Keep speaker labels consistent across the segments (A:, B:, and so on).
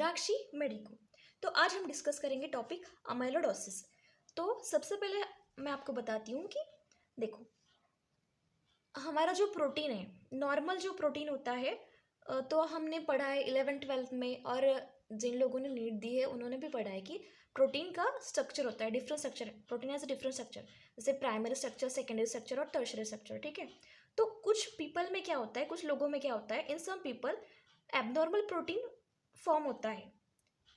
A: रुद्राक्षी medico. तो आज हम डिस्कस करेंगे टॉपिक अमाइलोडोसिस। तो सबसे पहले मैं आपको बताती हूँ कि देखो, हमारा जो प्रोटीन है, नॉर्मल जो प्रोटीन होता है, तो हमने पढ़ा है 11th-12th में, और जिन लोगों ने नीट दी है उन्होंने भी पढ़ा है कि प्रोटीन का स्ट्रक्चर होता है, different structure. Protein has a different structure, जैसे प्राइमरी स्ट्रक्चर, सेकेंडरी स्ट्रक्चर और टर्शियरी स्ट्रक्चर। ठीक है, तो कुछ पीपल में क्या होता है, कुछ लोगों में क्या होता है, in some people abnormal protein form होता है,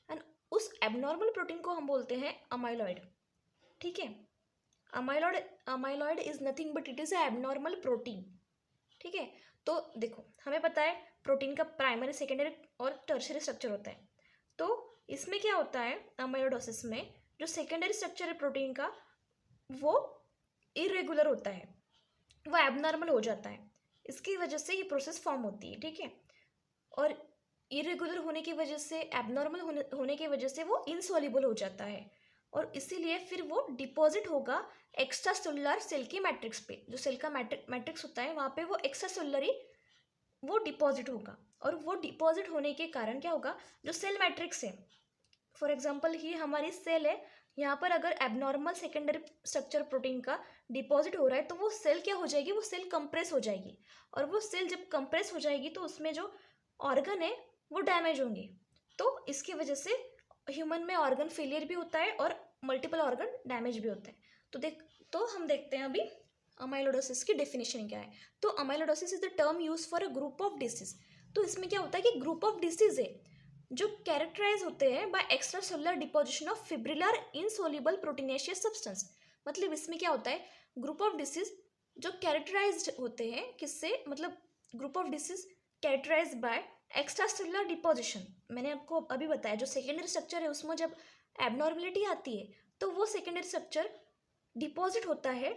A: एंड उस एबनॉर्मल प्रोटीन को हम बोलते हैं अमाइलॉइड। ठीक है, amyloid is nothing but it is a abnormal protein. ठीक है, तो देखो, हमें पता है प्रोटीन का प्राइमरी, सेकेंडरी और टर्शियरी स्ट्रक्चर होता है। तो इसमें क्या होता है, अमाइलोडोसिस में जो सेकेंडरी स्ट्रक्चर है प्रोटीन का, वो इरेगुलर होता है, वो एबनॉर्मल हो जाता है। इसकी वजह से ये प्रोसेस फॉर्म होती है। ठीक है, और इरेगुलर होने की वजह से, एबनॉर्मल होने की वजह से वो इनसॉल्युबल हो जाता है, और इसीलिए फिर वो डिपॉजिट होगा एक्स्ट्रा सेलुलर सेल की मैट्रिक्स पे। जो सेल का मैट्रिक्स होता है वहाँ पे वो एक्स्ट्रा सेलुलरी वो डिपॉजिट होगा, और वो डिपॉजिट होने के कारण क्या होगा, जो सेल मैट्रिक्स है, फॉर एग्जांपल ये हमारी सेल है, यहाँ पर अगर एबनॉर्मल सेकेंडरी स्ट्रक्चर प्रोटीन का डिपॉजिट हो रहा है तो वो सेल क्या हो जाएगी, वो सेल कंप्रेस हो जाएगी, और वो सेल जब कंप्रेस हो जाएगी तो उसमें जो ऑर्गन है वो डैमेज होंगे। तो इसकी वजह से ह्यूमन में ऑर्गन फेलियर भी होता है और मल्टीपल ऑर्गन डैमेज भी होता है। तो हम देखते हैं अभी अमाइलोडोसिस की डेफिनेशन क्या है। तो amyloidosis is the term use for a group of disease. तो इसमें क्या होता है कि ग्रुप ऑफ डिसीज है जो कैरेक्टराइज होते हैं by extra cellular deposition of fibrillar insoluble proteinaceous substance. मतलब इसमें क्या होता है, ग्रुप ऑफ डिसीज जो कैरेक्टराइज्ड होते हैं, किससे, मतलब group of disease characterize by extra cellular deposition. मैंने आपको अभी बताया जो सेकेंडरी स्ट्रक्चर है उसमें जब एबनॉर्मलिटी आती है तो वो सेकेंडरी स्ट्रक्चर डिपॉजिट होता है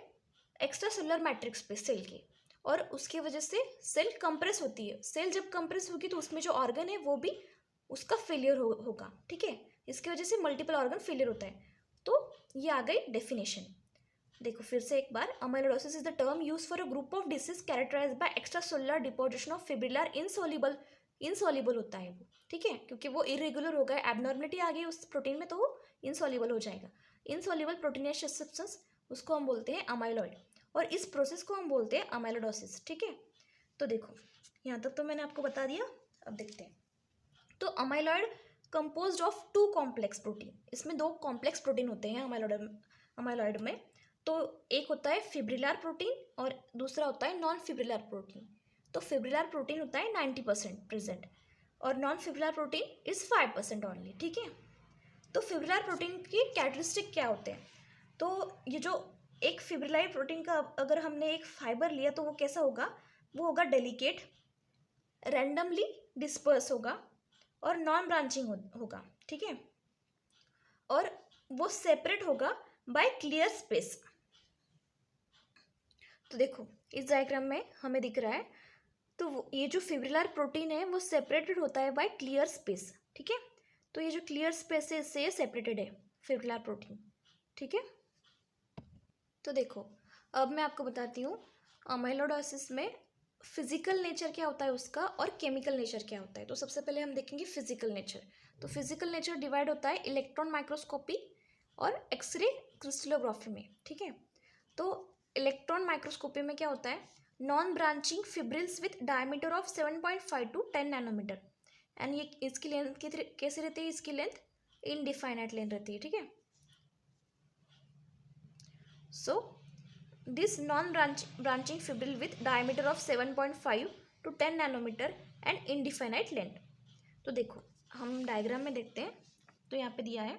A: एक्स्ट्रा सेलुलर मैट्रिक्स पे सेल के, और उसकी वजह से सेल कंप्रेस होती है। सेल जब कंप्रेस होगी तो उसमें जो ऑर्गन है वो भी उसका फेलियर होगा। ठीक है, इसकी वजह से मल्टीपल ऑर्गन फेलियर होता है। तो ये आ गई डेफिनेशन। देखो फिर से एक बार, amyloidosis is the term use for a group of disease characterized by extra cellular deposition of fibrillar insoluble होता है वो। ठीक है, क्योंकि वो इरेगुलर हो गया, एबनॉर्मलिटी आ गई उस प्रोटीन में, तो वो इनसॉल्युबल हो जाएगा। इनसॉल्युबल प्रोटीनेशियस सब्सटेंस, उसको हम बोलते हैं अमाइलॉइड, और इस प्रोसेस को हम बोलते हैं अमाइलोडोसिस। ठीक है, तो देखो यहाँ तक तो मैंने आपको बता दिया। अब देखते हैं, तो amyloid composed of 2 complex protein. इसमें 2 कॉम्प्लेक्स प्रोटीन होते हैं अमाइलॉइड में। तो एक होता है फिब्रिलर प्रोटीन और दूसरा होता है नॉन फिब्रिलर प्रोटीन। तो फिब्रिलर प्रोटीन होता है 90% प्रेजेंट, और non fibrillar protein is 5% only. ठीक है, तो फिब्रिलर प्रोटीन की कैरेक्टरिस्टिक क्या होते हैं, तो ये जो एक फिब्रिलर प्रोटीन का अगर हमने एक फाइबर लिया तो वो कैसा होगा, वो होगा डेलिकेट, रैंडमली डिस्पर्स होगा और नॉन ब्रांचिंग होगा। ठीक है, और वो सेपरेट होगा बाय क्लियर स्पेस। तो देखो इस डायग्राम में हमें दिख रहा है, तो ये जो फिब्रिलर प्रोटीन है वो सेपरेटेड होता है बाय क्लियर स्पेस। ठीक है, तो ये जो क्लियर स्पेस है इससे सेपरेटेड है फिब्रिलर प्रोटीन। ठीक है, तो देखो अब मैं आपको बताती हूँ अमाइलोडोसिस में फिजिकल नेचर क्या होता है उसका, और केमिकल नेचर क्या होता है। तो सबसे पहले हम देखेंगे फिजिकल नेचर। तो फिजिकल नेचर डिवाइड होता है इलेक्ट्रॉन माइक्रोस्कोपी और एक्सरे क्रिस्टलोग्राफी में। ठीक है, तो इलेक्ट्रॉन माइक्रोस्कोपी में क्या होता है, non branching fibrils with diameter of 7.5 to 10 nanometer, and ये इसकी लेंथ कैसे रहती है, इसकी लेंथ इनडिफाइनाइट लेंथ रहती है। ठीक है, so this non-branching fibril with diameter of 7.5 to 10 nanometer and indefinite length। तो देखो हम डायग्राम में देखते हैं, तो यहाँ पे दिया है,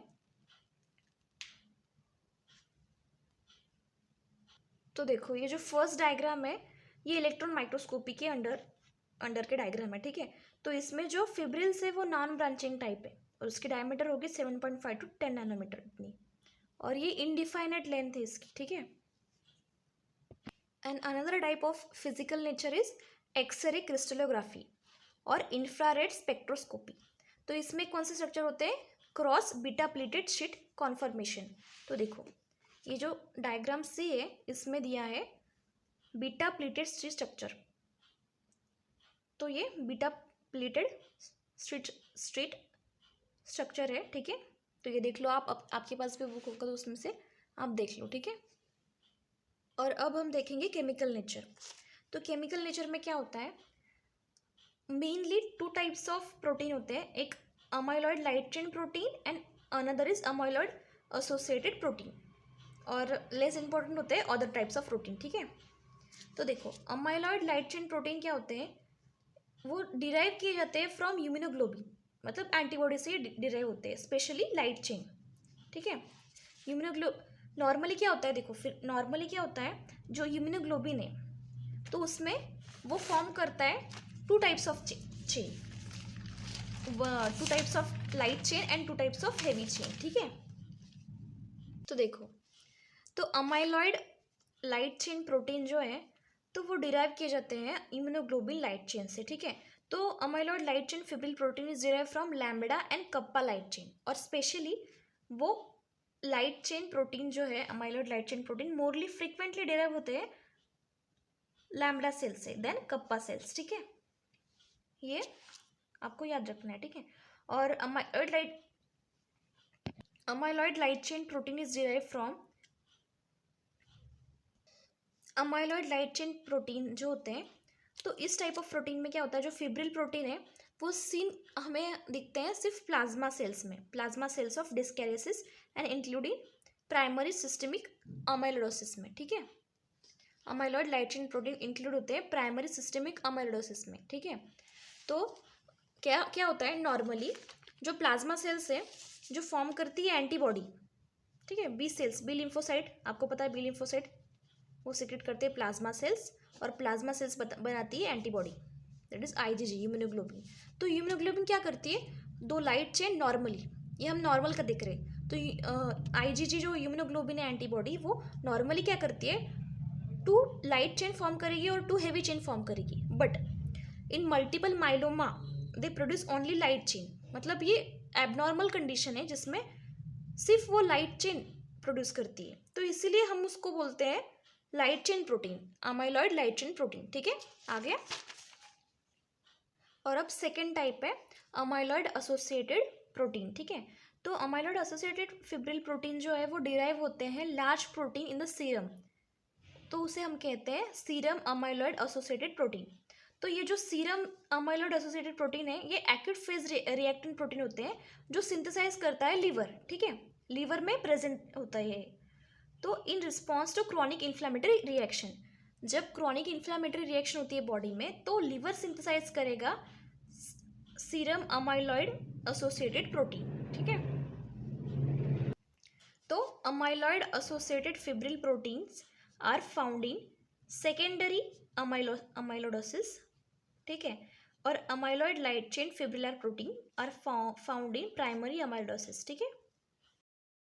A: तो देखो ये जो फर्स्ट डायग्राम है ये इलेक्ट्रॉन माइक्रोस्कोपी के अंडर के डायग्राम है। ठीक है, तो इसमें जो फिब्रिल्स है वो नॉन ब्रांचिंग टाइप है, और उसकी डायमीटर होगी 7.5 to 10 नैनोमीटर इतनी, और ये इनडिफाइनाइट लेंथ है इसकी। ठीक है, and another type of physical nature is X-ray crystallography और इंफ्रारेड स्पेक्ट्रोस्कोपी। तो इसमें कौन से स्ट्रक्चर होते हैं, cross beta pleated sheet conformation. तो देखो ये जो डायग्राम सी है इसमें दिया है बीटा प्लेटेड शीट स्ट्रक्चर। तो ये बीटा प्लेटेड शीट स्ट्रक्चर है, ठीक है। तो ये देख लो आप आपके पास भी बुक होगा तो उसमें से आप देख लो, ठीक है। और अब हम देखेंगे केमिकल नेचर। तो केमिकल नेचर में क्या होता है, mainly two types of protein होते हैं, एक amyloid light chain protein and another is amyloid associated protein, और लेस इंपॉर्टेंट होते हैं अदर टाइप्स ऑफ प्रोटीन, ठीक है। तो देखो अमाइलॉइड लाइट चेन प्रोटीन क्या होते हैं, वो डिराइव किए जाते हैं फ्रॉम यूमिनोग्लोबिन, मतलब एंटीबॉडी से डिराइव होते हैं, स्पेशली लाइट चेन, ठीक है। यूमिनोग्लो नॉर्मली क्या होता है, देखो फिर नॉर्मली क्या होता है, जो यूमिनोग्लोबिन है तो उसमें वो फॉर्म करता है two types of chain, two types of light chain and two types of heavy chain, ठीक है। तो देखो, तो अमाइलॉइड लाइट चेन प्रोटीन जो है तो वो डिराइव किए जाते हैं इम्यूनोग्लोबिन लाइट चेन से, ठीक है। तो amyloid light chain fibril protein is derive from lambda and kappa light chain, और स्पेशली वो लाइट चेन प्रोटीन जो है amyloid light chain protein more frequently derive होते हैं लैम्बडा सेल से देन कप्पा सेल्स, ठीक है। ये आपको याद रखना है, ठीक है। और amyloid light chain protein is derive from amyloid light chain protein जो होते हैं, तो इस टाइप ऑफ प्रोटीन में क्या होता है, जो फिब्रिल प्रोटीन है वो सीन हमें दिखते हैं सिर्फ प्लाज्मा सेल्स में, plasma cells of dyskaryosis and including primary systemic amyloidosis में, ठीक है। Amyloid light chain protein include होते हैं प्राइमरी सिस्टमिक अमाइलोडोसिस में, ठीक है। तो क्या क्या होता है, नॉर्मली जो प्लाज्मा सेल्स है जो फॉर्म करती है एंटीबॉडी, ठीक है, बी सेल्स, बी लिम्फोसाइट, आपको पता है बी लिम्फोसाइट वो सीक्रेट करते हैं प्लाज्मा सेल्स, और प्लाज्मा सेल्स बनाती है एंटीबॉडी, दैट इज आईजीजी ह्यूमनोग्लोबिन। तो ह्यूमनोग्लोबिन क्या करती है, दो लाइट चेन नॉर्मली, ये हम नॉर्मल का देख रहे हैं, तो आईजीजी जो ह्यूमनोग्लोबिन है एंटीबॉडी वो नॉर्मली क्या करती है, टू लाइट चेन फॉर्म करेगी और टू हेवी चेन फॉर्म करेगी, but in multiple myeloma they produce only light chain, मतलब ये एबनॉर्मल कंडीशन है जिसमें सिर्फ वो लाइट चेन प्रोड्यूस करती है, तो इसीलिए हम उसको बोलते हैं light chain protein, amyloid light chain protein, ठीक है। आ गया। और अब सेकेंड टाइप है अमाइलॉइड एसोसिएटेड प्रोटीन, ठीक है। तो अमाइलॉइड एसोसिएटेड फिब्रिल प्रोटीन जो है वो डिराइव होते हैं large protein in the serum, तो उसे हम कहते हैं सीरम अमाइलॉइड एसोसिएटेड प्रोटीन। तो ये जो सीरम अमाइलॉइड एसोसिएटेड प्रोटीन है ये एक्टिव फेज रिएक्टेंट प्रोटीन होते हैं जो सिंथेसाइज करता है लीवर, ठीक है, लीवर में प्रेजेंट होता है ये। तो in response to chronic inflammatory reaction, जब क्रॉनिक इन्फ्लामेटरी रिएक्शन होती है बॉडी में तो लीवर सिंथेसाइज करेगा सीरम अमाइलॉइड एसोसिएटेड प्रोटीन, ठीक है। तो amyloid associated fibril proteins are found in secondary amyloidosis, ठीक है, और amyloid light chain fibrillar protein are found in primary amyloidosis, ठीक है।